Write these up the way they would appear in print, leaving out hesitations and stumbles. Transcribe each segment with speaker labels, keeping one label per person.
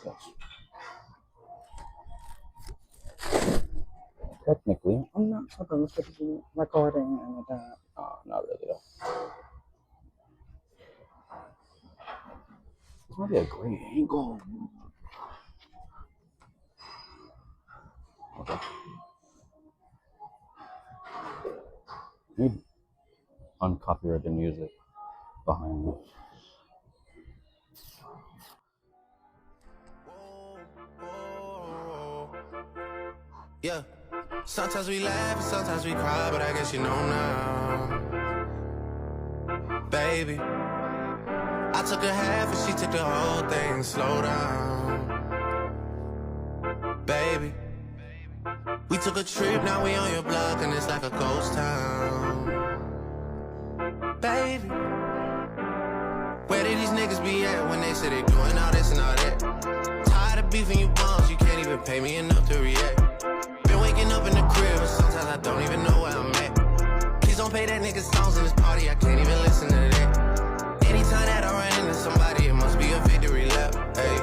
Speaker 1: Yes. Technically, I'm not supposed to be recording any of that. Not really though. This might be a great angle. Okay. Need uncopyrighted music behind me.
Speaker 2: Yeah. Sometimes we laugh and sometimes we cry, but I guess you know now. Baby, I took a half and she took the whole thing. Slow down. Baby, we took a trip, now we on your block and it's like a ghost town. Baby, where did these niggas be at when they say they doing all this and all that? Tired of beefing you bums, you can't even pay me enough to react. Been waking up in the crib and sometimes I don't even know where I'm at. Please don't play that nigga songs in this party, I can't even listen to that. Anytime that I run into somebody, it must be a victory lap. Hey,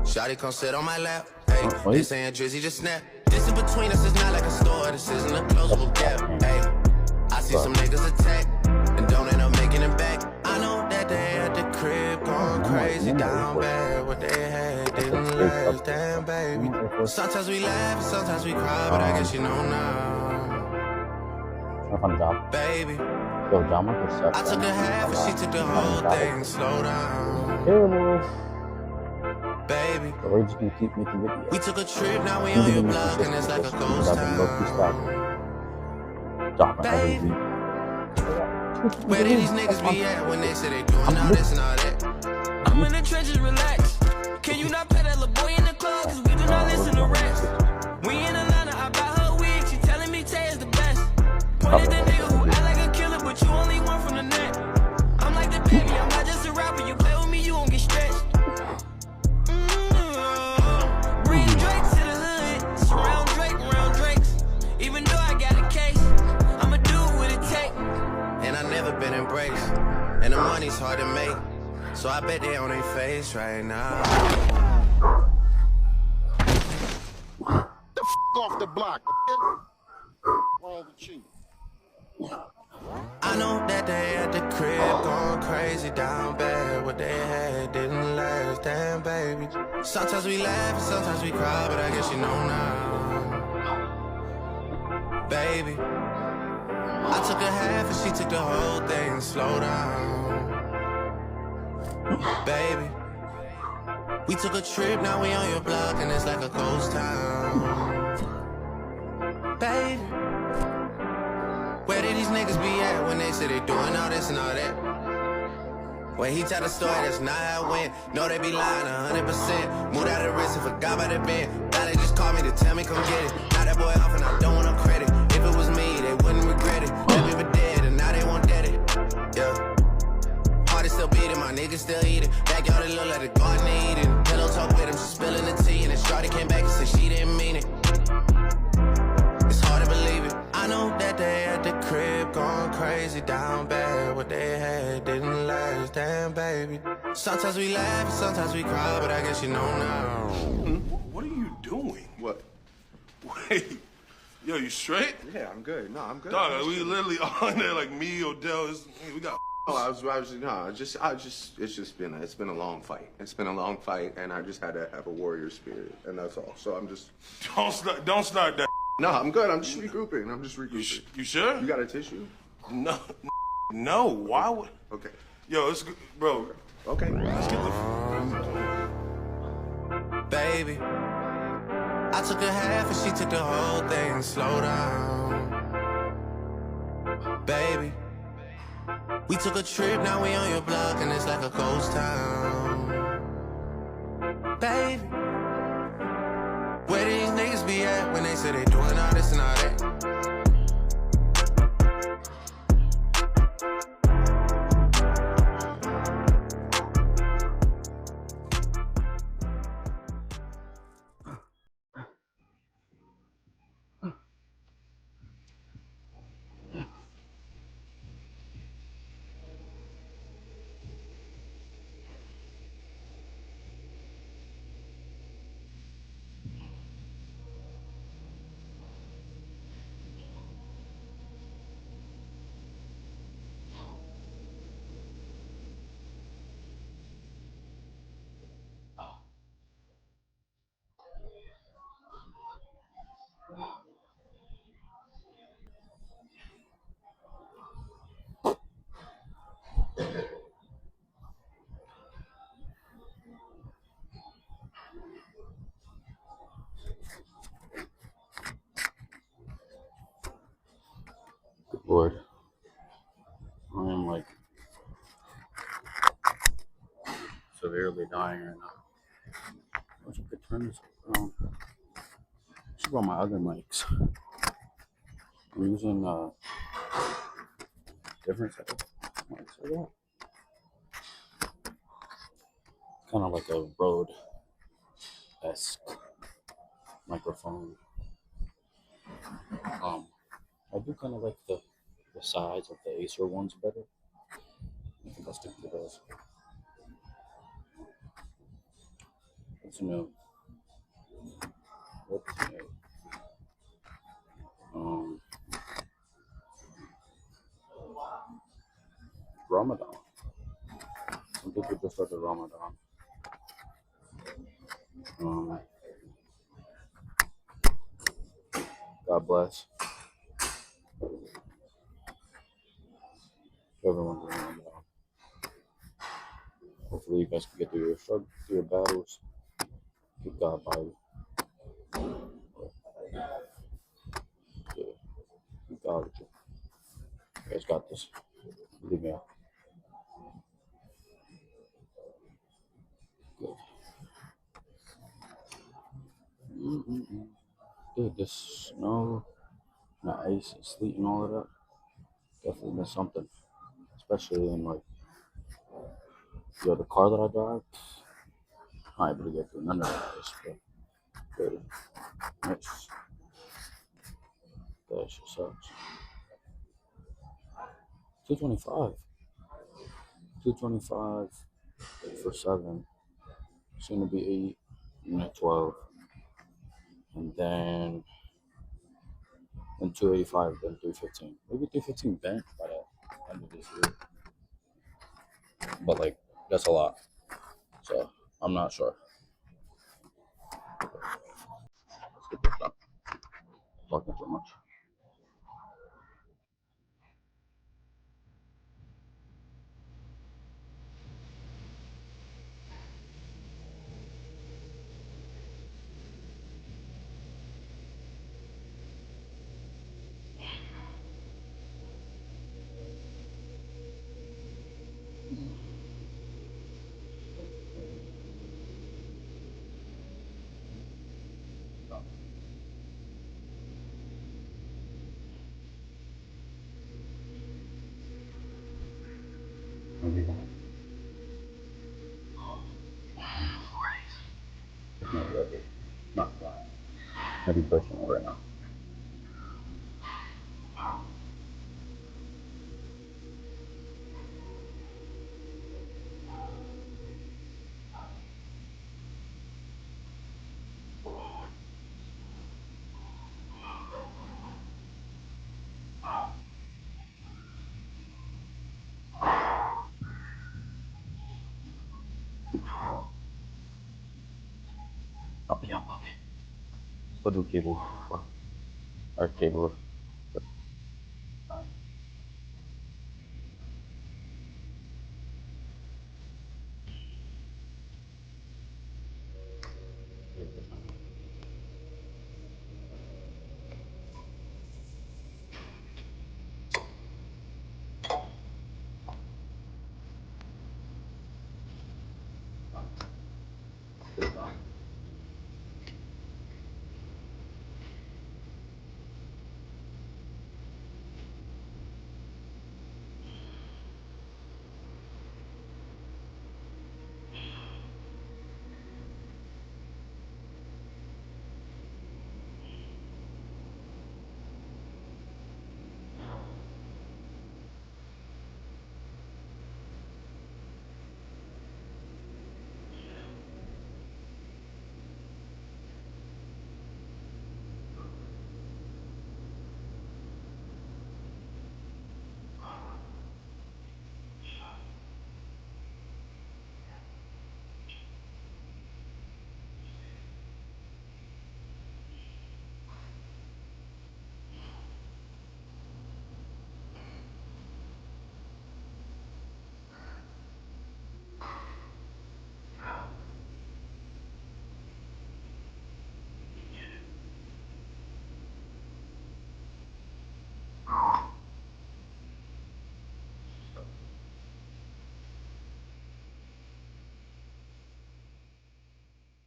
Speaker 2: shawty come sit on my lap. Hey, this ain't Drizzy, just snap. This in between us is not like a store, this isn't a closable gap. Hey, I see some niggas attack and don't end up making it back. I know that they at the crib going crazy down bad. What they had didn't last, damn baby. Sometimes we laugh and sometimes we cry, but I guess you know now. Baby,
Speaker 1: Yo, John Marcus sucks.
Speaker 2: I took a half and she took the whole thing. Slow down.
Speaker 1: Terrible.
Speaker 2: Baby,
Speaker 1: But we're just gonna keep making videos.
Speaker 2: we took a trip, now we on your block and it's like a ghost town. Baby, where did these niggas be at when they say they doing all this and all that? I'm in the trenches, relax. Can you not pet that little boy in the club? Cause we do not listen to rats. We in Atlanta, I bought her wig, she telling me Tay is the best. Point at the nigga who act like a killer, but you only one from the net. I'm like the baby, I'm not just a rapper. You play with me, you won't get stretched. Bring Drake to the hood, surround Drake, around Drakes. Even though I got a case, I'ma do what it take. And I never been embraced, and the money's hard to make. So I bet they on their face right now.
Speaker 3: The f off the block. Wrong with you.
Speaker 2: I know that they at the crib going crazy down bad. What they had didn't last, damn baby. Sometimes we laugh and sometimes we cry, but I guess you know now. Baby, I took a half and she took the whole thing. Slow down. Baby, we took a trip, now we on your block and it's like a ghost town. Baby, where did these niggas be at when they say they doing all this and all that? When he tell the story, that's not how it went. No, they be lying 100%. Moved out of the wrist and forgot about the bend. Now they just call me to tell me come get it. Now that boy off and I don't want no credit. If it was me, they wouldn't regret it. Left me for dead and now they won't dead it. Yeah. Heart is still beating, my niggas still eating. Backyard it look like the garden eating. Pillow talk with him, she spilling the tea. And then Shawty came back and said she didn't mean it. It's hard to believe it. I know that they at the crib going crazy down bad. What they had didn't last, damn baby. Sometimes we laugh and sometimes we cry, but I guess you know now.
Speaker 4: What are you doing?
Speaker 3: What?
Speaker 4: Wait. Yo, you straight?
Speaker 3: Yeah, I'm good. No, I'm good.
Speaker 4: Dog, we literally on there like me, Odell. We got.
Speaker 3: Oh, it's been a long fight. It's been a long fight, and I just had to have a warrior spirit, and that's all. So I'm just.
Speaker 4: Don't start that.
Speaker 3: No, I'm good. I'm just regrouping.
Speaker 4: You sure?
Speaker 3: You got a tissue?
Speaker 4: No. No. Why would?
Speaker 3: Okay.
Speaker 4: Yo, bro.
Speaker 3: Okay.
Speaker 4: Let's get the.
Speaker 2: Baby, I took a half and she took the whole thing. Slow down. Baby, we took a trip, now we on your block and it's like a ghost town. Baby, where these niggas be at when they say they doing all this and all that?
Speaker 5: severely dying right now. I wish I could turn this around. I should brought my other mics. I'm using different set of mics I got. Kind of like a Rode-esque microphone. I do kind of like the size of the Acer ones better. I think I'll stick to those. What's new? What's new? Ramadan. Some people just started Ramadan. God bless everyone doing Ramadan. Hopefully you guys can get through your struggles, through your battles. Keep God by you. Yeah, keep God with you. You guys got this. Believe me. Good. Dude, this snow, and the ice and sleet and all of that definitely missed something. Especially in like, the car that I drive, I'm not able to get through none of this. But good. Nice. That shit sucks. 225. 225 for 7. Soon to be 8. And at 12. And then 285, then 315. Maybe 315 bent by the end of this year. But like, that's a lot. So I'm not sure. Let's get this done. Talking too much. Not flying. Heavy pushing it right now. Oh, yeah, okay. We'll do cable. Or cable.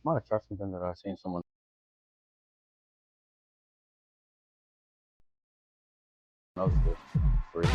Speaker 5: might have tried something that I seen someone. Else do. For real.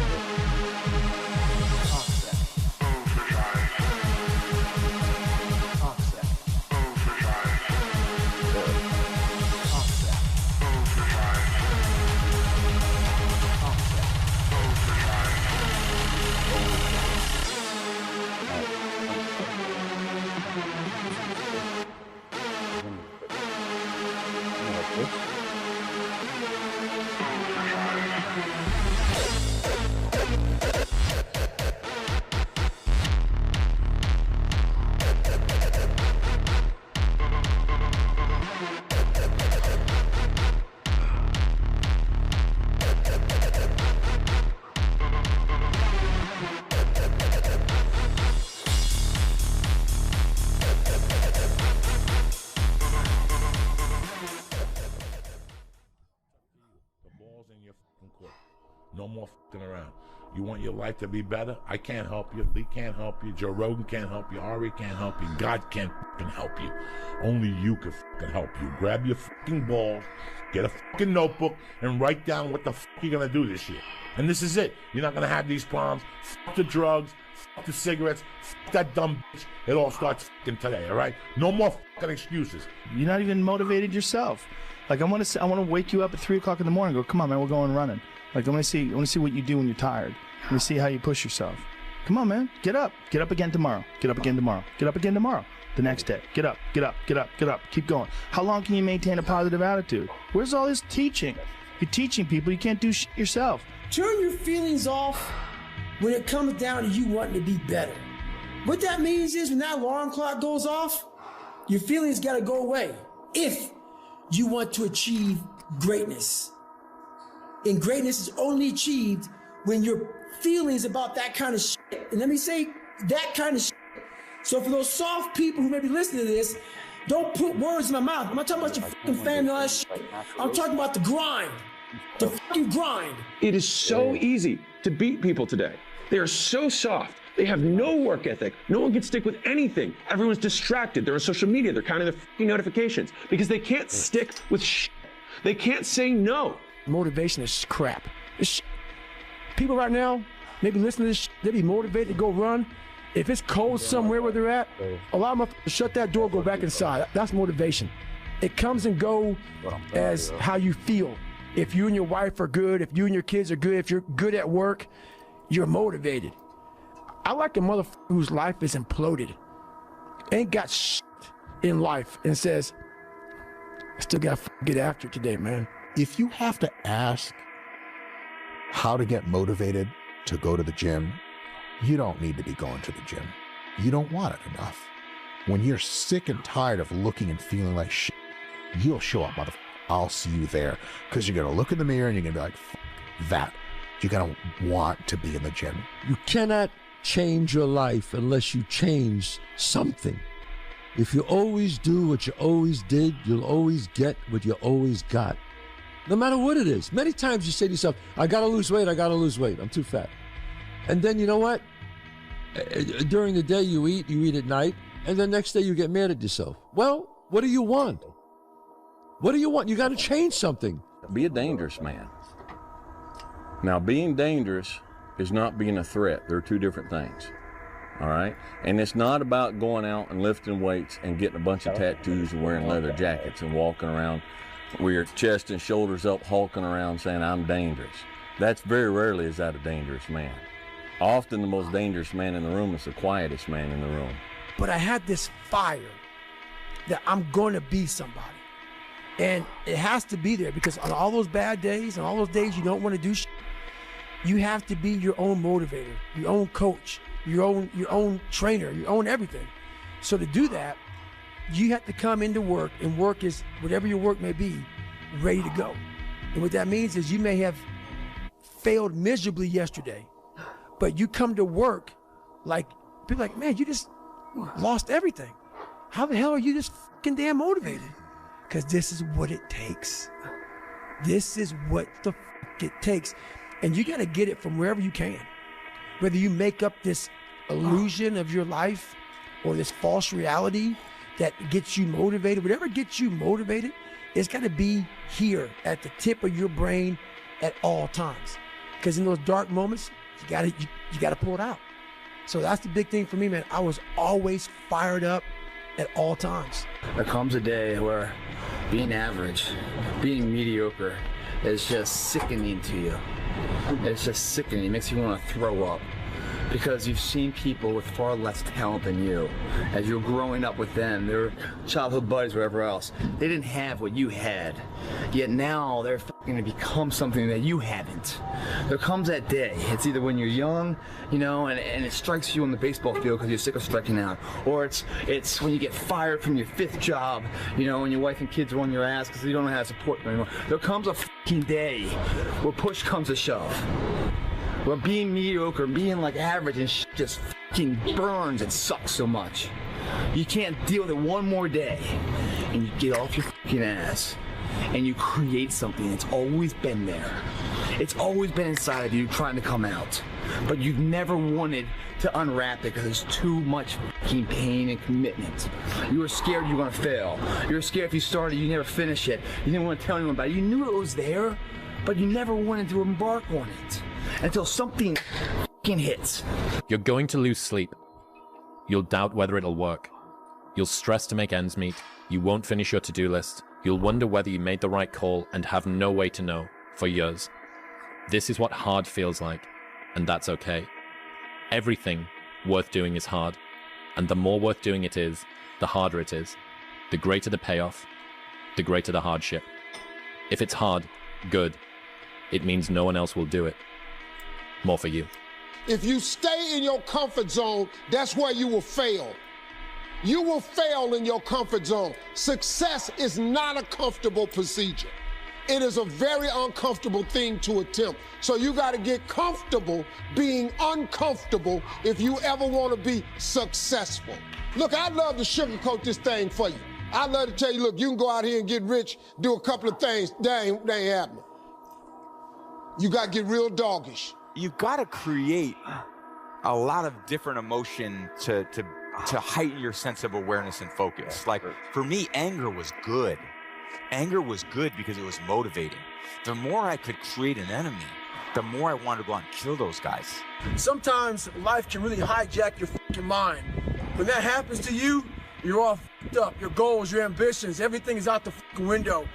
Speaker 6: No more f***ing around. You want your life to be better? I can't help you. Lee can't help you. Joe Rogan can't help you. Ari can't help you. God can't f***ing help you. Only you can f***ing help you. Grab your f***ing balls, get a f***ing notebook, and write down what the f*** you're gonna do this year. And this is it. You're not gonna have these problems. F*** the drugs. F*** the cigarettes. F*** that dumb bitch. It all starts f***ing today, all right? No more f***ing excuses.
Speaker 7: You're not even motivated yourself. Like I want to wake you up at 3 o'clock in the morning. And go, come on, man, we're going running. Like I want to see what you do when you're tired. Let me see how you push yourself. Come on, man, get up again tomorrow. Get up again tomorrow. Get up again tomorrow. The next day, get up. Keep going. How long can you maintain a positive attitude? Where's all this teaching? You're teaching people. You can't do shit yourself.
Speaker 8: Turn your feelings off when it comes down to you wanting to be better. What that means is when that alarm clock goes off, your feelings got to go away if you want to achieve greatness. And greatness is only achieved when your feelings about that kind of shit. And let me say that kind of shit. So for those soft people who may be listening to this, don't put words in my mouth. I'm not talking about your fucking family and all that shit. I'm talking about the grind. The fucking grind.
Speaker 9: It is so easy to beat people today. They are so soft. They have no work ethic. No one can stick with anything. Everyone's distracted. They're on social media. They're counting their fucking notifications because they can't stick with shit. They can't say no.
Speaker 8: Motivation is crap. People right now, maybe listening to this, they be motivated to go run. If it's cold somewhere where they're at, a lot of them shut that door, go back inside. That's motivation. It comes and go as how you feel. If you and your wife are good, if you and your kids are good, if you're good at work, you're motivated. I like a motherfucker whose life is imploded, ain't got shit in life, and says, I still gotta get after it today, man.
Speaker 10: If you have to ask how to get motivated to go to the gym, you don't need to be going to the gym. You don't want it enough. When you're sick and tired of looking and feeling like shit, you'll show up, motherfucker. I'll see you there. Because you're going to look in the mirror and you're going to be like, fuck that. You're going to want to be in the gym.
Speaker 11: You cannot change your life unless you change something. If you always do what you always did, you'll always get what you always got. No matter what it is. Many times you say to yourself, I gotta lose weight, I'm too fat. And then you know what? During the day you eat at night, and the next day you get mad at yourself. Well, what do you want? What do you want? You gotta change something.
Speaker 12: Be a dangerous man. Now, being dangerous is not being a threat. They're two different things. All right? And it's not about going out and lifting weights and getting a bunch of tattoos and wearing leather jackets and walking around with your chest and shoulders up, hulking around saying, I'm dangerous. That's very rarely is that a dangerous man. Often the most dangerous man in the room is the quietest man in the room.
Speaker 8: But I had this fire that I'm going to be somebody. And it has to be there because on all those bad days and all those days you don't want to do shit, you have to be your own motivator, your own coach, your own trainer, your own everything. So to do that, you have to come into work, and work is, whatever your work may be, ready to go. And what that means is you may have failed miserably yesterday, but you come to work like, people are like, man, you just lost everything. How the hell are you this fucking damn motivated? Because this is what it takes. This is what the fuck it takes. And you gotta get it from wherever you can. Whether you make up this illusion of your life or this false reality that gets you motivated, whatever gets you motivated, it's got to be here at the tip of your brain at all times. Because in those dark moments, you gotta pull it out. So that's the big thing for me, man. I was always fired up at all times.
Speaker 13: There comes a day where being average, being mediocre is just sickening to you. It's just sickening. It makes you want to throw up. Because you've seen people with far less talent than you. As you're growing up with them, their childhood buddies, whatever else, they didn't have what you had. Yet now they're going to become something that you haven't. There comes that day. It's either when you're young, you know, and it strikes you on the baseball field because you're sick of striking out, or it's when you get fired from your 5th job, you know, and your wife and kids are on your ass because you don't know how to support them anymore. There comes a day where push comes to shove. Where being mediocre, being like average and just fucking burns and sucks so much. You can't deal with it one more day. And you get off your fucking ass and you create something that's always been there. It's always been inside of you trying to come out. But you've never wanted to unwrap it because there's too much fucking pain and commitment. You were scared you were gonna fail. You were scared if you started, you never finish it. You didn't want to tell anyone about it. You knew it was there, but you never wanted to embark on it. Until something fucking hits.
Speaker 14: You're going to lose sleep. You'll doubt whether it'll work. You'll stress to make ends meet. You won't finish your to-do list. You'll wonder whether you made the right call and have no way to know for years. This is what hard feels like, and that's okay. Everything worth doing is hard, and the more worth doing it is, the harder it is. The greater the payoff, the greater the hardship. If it's hard, good. It means no one else will do it. More for you.
Speaker 15: If you stay in your comfort zone, that's where you will fail. You will fail in your comfort zone. Success is not a comfortable procedure. It is a very uncomfortable thing to attempt. So you got to get comfortable being uncomfortable if you ever want to be successful. Look, I'd love to sugarcoat this thing for you. I'd love to tell you, look, you can go out here and get rich, do a couple of things. They ain't happening. You got to get real doggish.
Speaker 16: You've got to create a lot of different emotion to heighten your sense of awareness and focus. Like, for me, anger was good. Anger was good because it was motivating. The more I could create an enemy, the more I wanted to go out and kill those guys.
Speaker 8: Sometimes life can really hijack your fucking mind. When that happens to you, you're all fucked up. Your goals, your ambitions, everything is out the fucking window.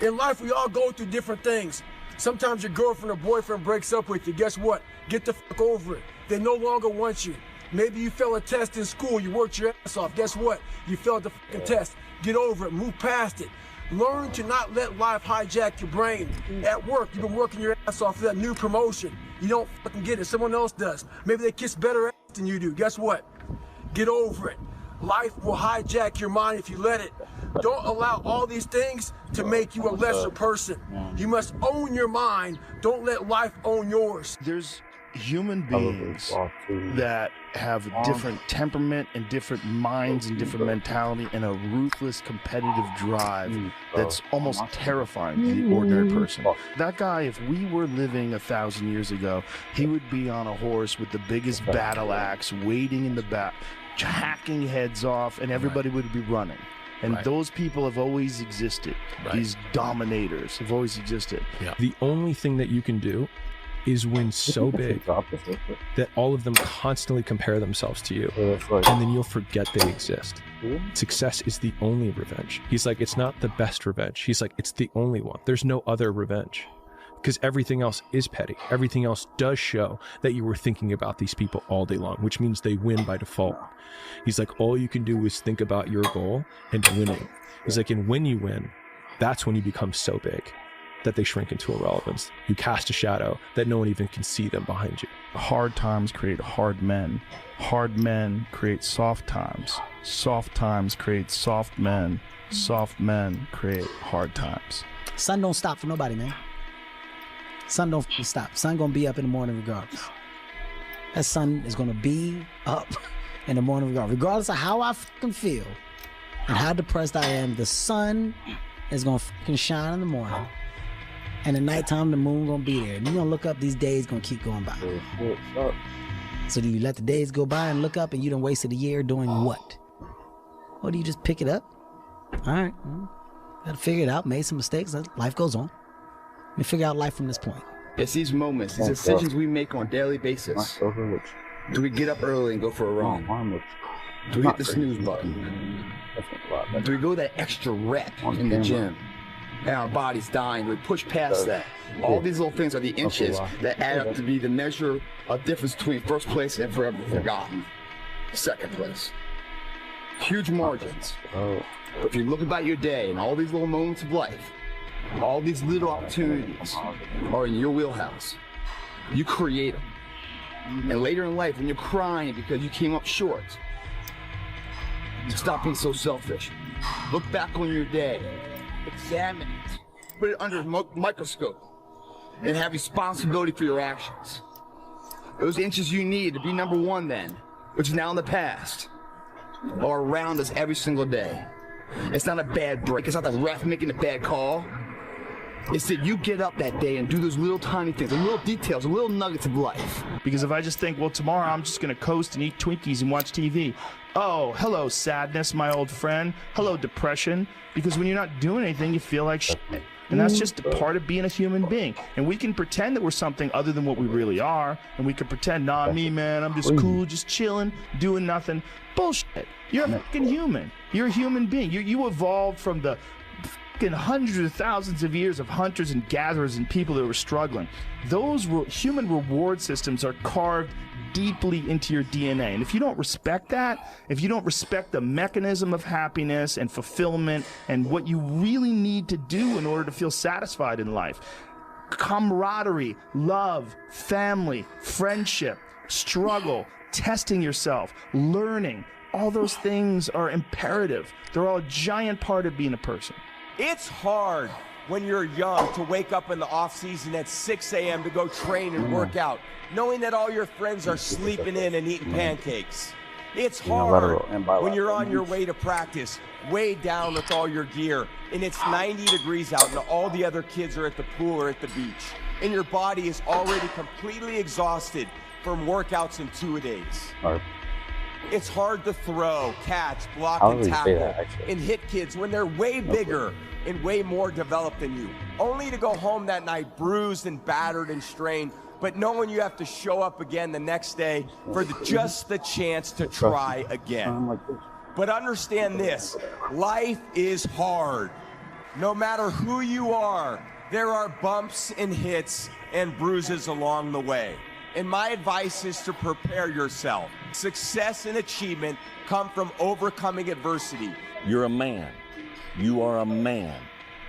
Speaker 8: In life, we all go through different things. Sometimes your girlfriend or boyfriend breaks up with you. Guess what? Get the fuck over it. They no longer want you. Maybe you failed a test in school. You worked your ass off. Guess what? You failed the fucking test. Get over it. Move past it. Learn to not let life hijack your brain. At work, you've been working your ass off for that new promotion. You don't fucking get it. Someone else does. Maybe they kiss better ass than you do. Guess what? Get over it. Life will hijack your mind if you let it. Don't allow all these things to make you a lesser person. You must own your mind. Don't let life own yours.
Speaker 7: There's human beings that have a different temperament and different minds and different mentality and a ruthless competitive drive that's almost terrifying to the ordinary person. That guy, if we were living 1,000 years ago, he would be on a horse with the biggest battle axe, waiting in the back, hacking heads off, and everybody would be running. And those people have always existed. These dominators have always existed.
Speaker 17: The only thing that you can do is win so big that all of them constantly compare themselves to you, and then you'll forget they exist. Success is the only revenge. He's like, it's not the best revenge. He's like, it's the only one. There's no other revenge. Because everything else is petty. Everything else does show that you were thinking about these people all day long, which means they win by default. He's like, all you can do is think about your goal and winning. He's like, and when you win, that's when you become so big that they shrink into irrelevance. You cast a shadow that no one even can see them behind you.
Speaker 7: Hard times create hard men. Hard men create soft times. Soft times create soft men. Soft men create hard times.
Speaker 18: Sun don't stop for nobody, man. Sun don't stop. Sun gonna be up in the morning regardless. That sun is gonna be up in the morning regardless of how I fucking feel and how depressed I am. The sun is gonna fucking shine in the morning, and at nighttime the moon gonna be there. And you're gonna look up. These days gonna keep going by. So do you let the days go by and look up, and you done wasted a year doing what? Or do you just pick it up? All right. Gotta figure it out. Made some mistakes. Life goes on. Let me figure out life from this point.
Speaker 19: It's these moments, these decisions we make on a daily basis. Do we get up early and go for a run? Do we hit the snooze button? Do we go that extra rep in the gym? And our body's dying. Do we push past that? All these little things are the inches that add up to be the measure of difference between first place and forever forgotten. Second place. Huge margins. But if you look about your day and all these little moments of life, all these little opportunities are in your wheelhouse. You create them. And later in life, when you're crying because you came up short, stop being so selfish. Look back on your day, examine it, put it under a microscope, and have responsibility for your actions. Those inches you need to be number one then, which is now in the past, are around us every single day. It's not a bad break. It's not the ref making a bad call. It's that you get up that day and do those little tiny things, the little details, the little nuggets of life.
Speaker 7: Because if I just think, well, tomorrow I'm just going to coast and eat Twinkies and watch TV. Oh, hello, sadness, my old friend. Hello, depression. Because when you're not doing anything, you feel like shit. And that's just a part of being a human being. And we can pretend that we're something other than what we really are. And we can pretend, nah, me, man, I'm just cool, just chilling, doing nothing. Bullshit. You're a fucking human. You're a human being. You evolved from the hundreds of thousands of years of hunters and gatherers and people that were struggling. Those human reward systems are carved deeply into your DNA. And if you don't respect that, if you don't respect the mechanism of happiness and fulfillment and what you really need to do in order to feel satisfied in life, camaraderie, love, family, friendship, struggle, testing yourself, learning, all those things are imperative. They're all a giant part of being a person.
Speaker 20: It's hard when you're young to wake up in the off season at 6 a.m. to go train and work out, knowing that all your friends are sleeping in and eating pancakes. It's hard when you're on your way to practice, way down with all your gear, and it's 90 degrees out and all the other kids are at the pool or at the beach, and your body is already completely exhausted from workouts in 2 days. It's hard to throw, catch, block, and tackle, and hit kids when they're way bigger and way more developed than you, only to go home that night bruised and battered and strained, but knowing you have to show up again the next day for just the chance to try again. But understand this, life is hard. No matter who you are, there are bumps and hits and bruises along the way. And my advice is to prepare yourself. Success and achievement come from overcoming adversity.
Speaker 12: You're a man. You are a man.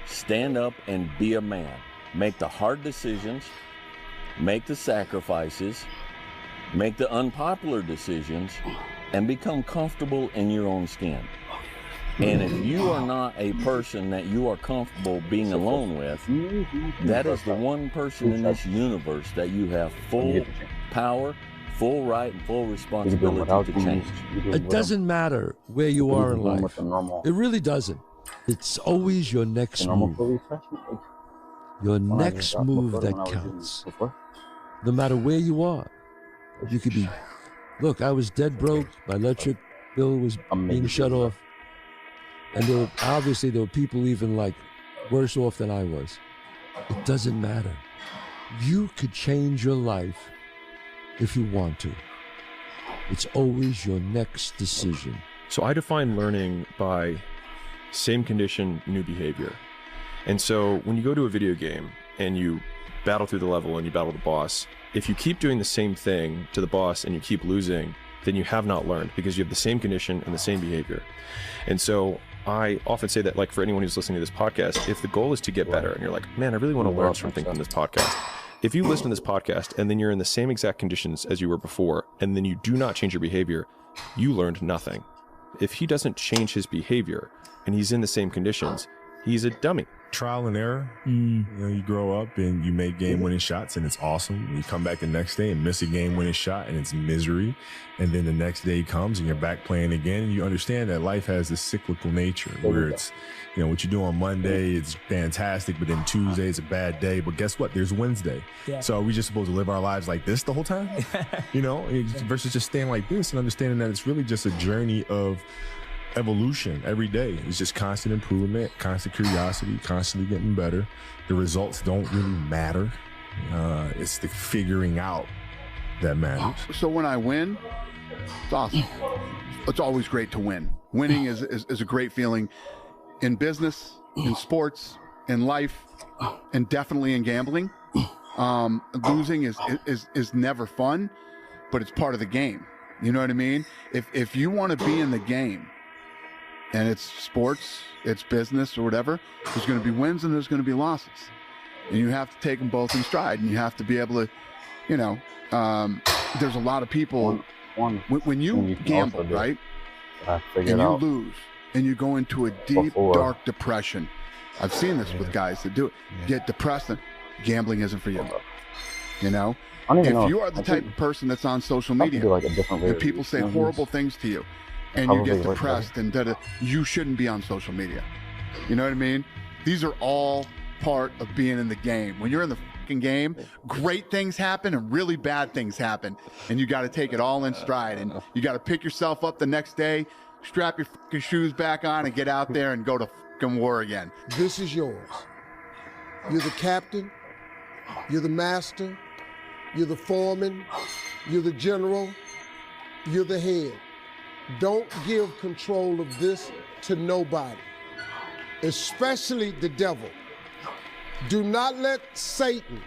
Speaker 12: Stand up and be a man. Make the hard decisions. Make the sacrifices. Make the unpopular decisions. And become comfortable in your own skin. And if you are not a person that you are comfortable being alone with, that is the one person in this universe that you have full power, full right, and full responsibility to change.
Speaker 11: It doesn't matter where you are in life. It really doesn't. It's always your next move. Your next move that counts. No matter where you are. You could be, look, I was dead broke. My electric bill was being shut off. And there were people even like worse off than I was. It doesn't matter. You could change your life if you want to. It's always your next decision.
Speaker 17: So I define learning by same condition, new behavior. And so when you go to a video game and you battle through the level and you battle the boss, if you keep doing the same thing to the boss and you keep losing, then you have not learned because you have the same condition and the same behavior. And so I often say that, like, for anyone who's listening to this podcast, if the goal is to get better and you're like, man, I really want to learn something from this podcast. If you listen to this podcast and then you're in the same exact conditions as you were before, and then you do not change your behavior, you learned nothing. If he doesn't change his behavior and he's in the same conditions, he's a dummy.
Speaker 21: Trial and error. You know, you grow up and you make game-winning shots and it's awesome. You come back the next day and miss a game-winning shot and it's misery. And then the next day comes and you're back playing again. And you understand that life has this cyclical nature where it's, you know, what you do on Monday, it's fantastic, but then Tuesday is a bad day. But guess what? There's Wednesday. Yeah. So are we just supposed to live our lives like this the whole time? You know, versus just staying like this and understanding that it's really just a journey of evolution every day. It's just constant improvement, constant curiosity, constantly getting better. The results don't really matter. It's the figuring out that matters.
Speaker 1: So when I win, it's awesome. It's always great to win. Winning is a great feeling in business, in sports, in life, and definitely in gambling. Losing is never fun, but it's part of the game. You know what I mean? If you want to be in the game, and it's sports, it's business or whatever, there's going to be wins and there's going to be losses. And you have to take them both in stride, and you have to be able to, there's a lot of people, when you gamble, right, and you lose, and you go into a deep, dark depression. I've seen this with guys that do it. Get depressed, and gambling isn't for you. You know? If you are the type of person that's on social media and people say horrible things to you, and you get depressed and you shouldn't be on social media. You know what I mean? These are all part of being in the game. When you're in the fucking game, great things happen and really bad things happen. And you got to take it all in stride. And you got to pick yourself up the next day, strap your fucking shoes back on, and get out there and go to fucking war again.
Speaker 15: This is yours. You're the captain. You're the master. You're the foreman. You're the general. You're the head. Don't give control of this to nobody, especially the devil. Do not let Satan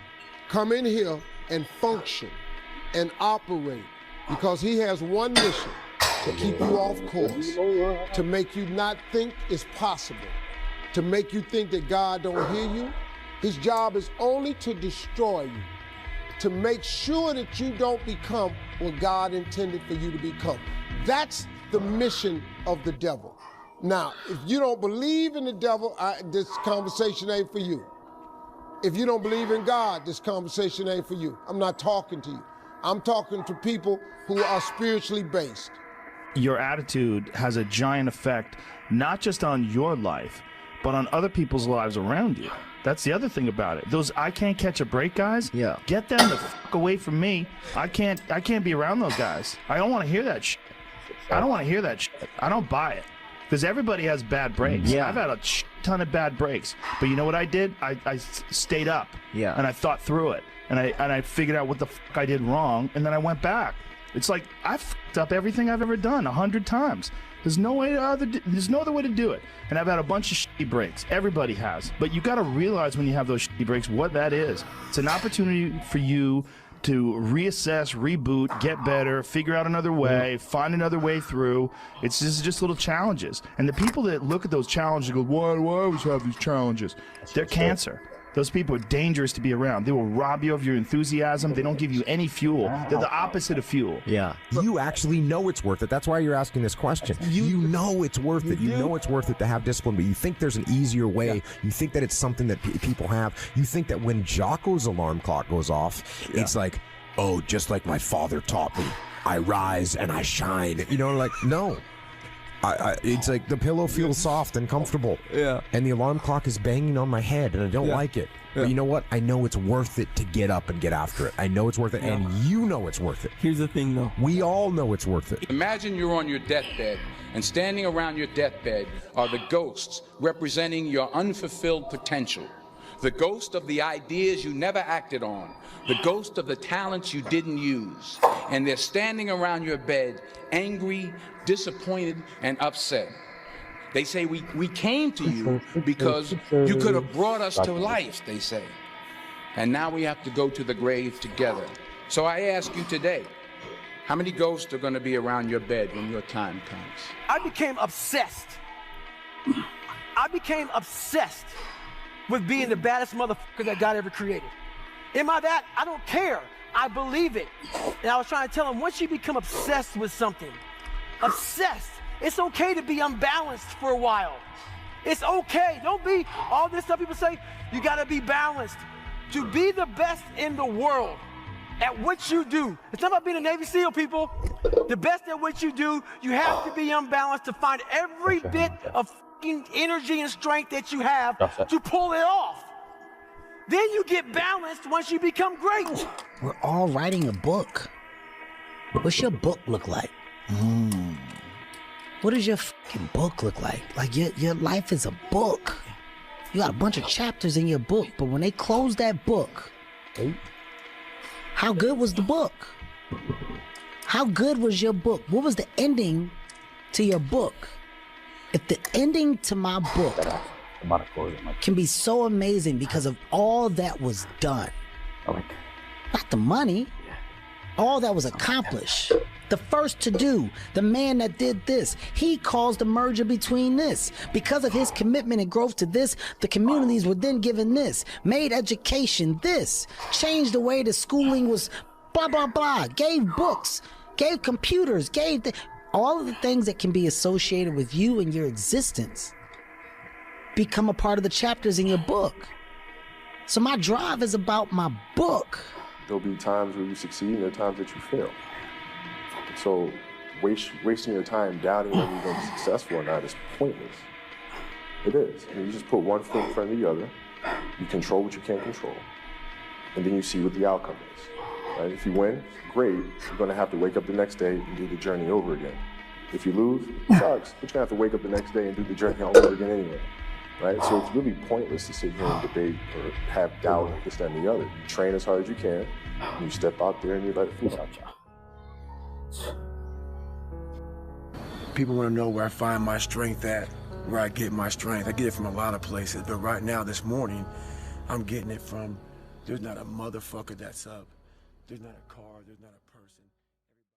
Speaker 15: come in here and function and operate, because he has one mission: to keep you off course, to make you not think it's possible, to make you think that God don't hear you. His job is only to destroy you, to make sure that you don't become what God intended for you to become. That's the mission of the devil. Now, if you don't believe in the devil, this conversation ain't for you. If you don't believe in God, this conversation ain't for you. I'm not talking to you. I'm talking to people who are spiritually based.
Speaker 7: Your attitude has a giant effect, not just on your life, but on other people's lives around you. That's the other thing about it. Those I can't catch a break guys, get them the fuck away from me. I can't be around those guys. I don't want to hear that shit. I don't want to hear that shit. I don't buy it. Because everybody has bad breaks. Yeah. I've had a ton of bad breaks. But you know what I did? I stayed up. Yeah. And I thought through it. And I figured out what the fuck I did wrong. And then I went back. It's like I fucked up everything I've ever done 100 times. There's no other way to do it. And I've had a bunch of shitty breaks. Everybody has. But you got to realize when you have those shitty breaks what that is. It's an opportunity for you to reassess, reboot, get better, figure out another way, find another way through. It's just little challenges. And the people that look at those challenges and go, why do I always have these challenges? They're cancer. Those people are dangerous to be around. They will rob you of your enthusiasm. They don't give you any fuel. They're the opposite of fuel.
Speaker 22: Yeah. You actually know it's worth it. That's why you're asking this question. You know it's worth it. You know it's worth it to have discipline, but you think there's an easier way. Yeah. You think that it's something that people have. You think that when Jocko's alarm clock goes off, it's like, oh, just like my father taught me, I rise and I shine. You know, like, no. It's like the pillow feels soft and comfortable. Yeah. And the alarm clock is banging on my head and I don't like it. Yeah. But you know what? I know it's worth it to get up and get after it. I know it's worth it, and you know it's worth it.
Speaker 23: Here's the thing, though.
Speaker 22: We all know it's worth it.
Speaker 24: Imagine you're on your deathbed, and standing around your deathbed are the ghosts representing your unfulfilled potential. The ghost of the ideas you never acted on. The ghost of the talents you didn't use. And they're standing around your bed, angry, disappointed, and upset. They say, we came to you because you could have brought us to life, they say. And now we have to go to the grave together. So I ask you today, how many ghosts are going to be around your bed when your time comes?
Speaker 8: I became obsessed. With being the baddest motherfucker that God ever created. Am I that? I don't care. I believe it. And I was trying to tell him, once you become obsessed with something, it's okay to be unbalanced for a while. It's okay. Don't be all this stuff people say, you gotta be balanced. To be the best in the world at what you do. It's not about being a Navy SEAL, people. The best at what you do, you have to be unbalanced to find every bit of energy and strength that you have to pull it off. Then you get balanced once you become great.
Speaker 18: We're all writing a book. What's your book look like? What does your fucking book look like? Like your life is a book. You got a bunch of chapters in your book, but when they close that book, how good was the book? How good was your book? What was the ending to your book? If the ending to my book can be so amazing because of all that was done, not the money, all that was accomplished. The first to do, the man that did this, he caused the merger between this. Because of his commitment and growth to this, the communities were then given this, made education this, changed the way the schooling was blah, blah, blah, gave books, gave computers, gave all of the things that can be associated with you and your existence become a part of the chapters in your book. So my drive is about my book.
Speaker 2: There'll be times where you succeed and there are times that you fail. So wasting your time doubting whether you're going to be successful or not is pointless. It is. I mean, you just put one foot in front of the other, you control what you can't control, and then you see what the outcome is. Right? If you win, great. You're going to have to wake up the next day and do the journey over again. If you lose, it sucks, but you're going to have to wake up the next day and do the journey all over again anyway. Right? So it's really pointless to sit here and debate or have doubt this, that, and the other. You train as hard as you can, and you step out there and you let it flow.
Speaker 3: People want to know where I find my strength at, where I get my strength. I get it from a lot of places, but right now, this morning, I'm getting it from, there's not a motherfucker that's up. There's not a car, there's not a person.